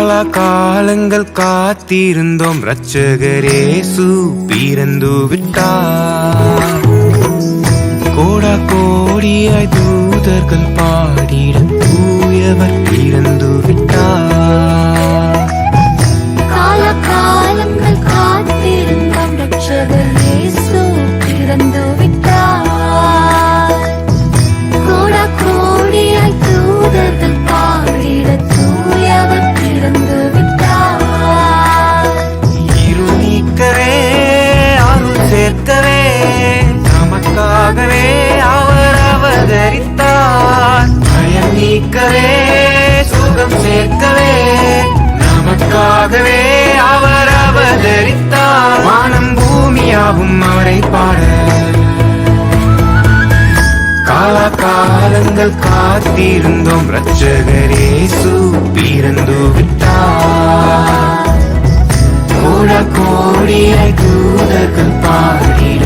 காலங்கள் காத்திருந்தோம், இரட்சகரேசு பிறந்து விட்டார். கோடா கோடியாய் தூதர்கள் பாடிட தூயவர் பிறந்து விட்டார். காலங்கள் காத்திருந்தோம், இரட்சகர் இயேசு பிறந்து விட்டார். கோடா கோடியாய் தூதர்கள் பாடிட தூயவர் பிறந்து விட்டார். இருள் நீக்கவே அருள் சேர்க்கவே நமக்காகவே அவர் அவதரித்தார். பயம் நீக்கவே சுகம் சேர்க்கவே நமக்காகவே அவர் அவதரித்தார். வானம் பூமியாவும் அவரை பாட காலங்கள் காத்திருந்தோம், இரட்சகரேசு பிறந்து விட்டார். கோடா கோடியாய் தூதர்கள் பாடிட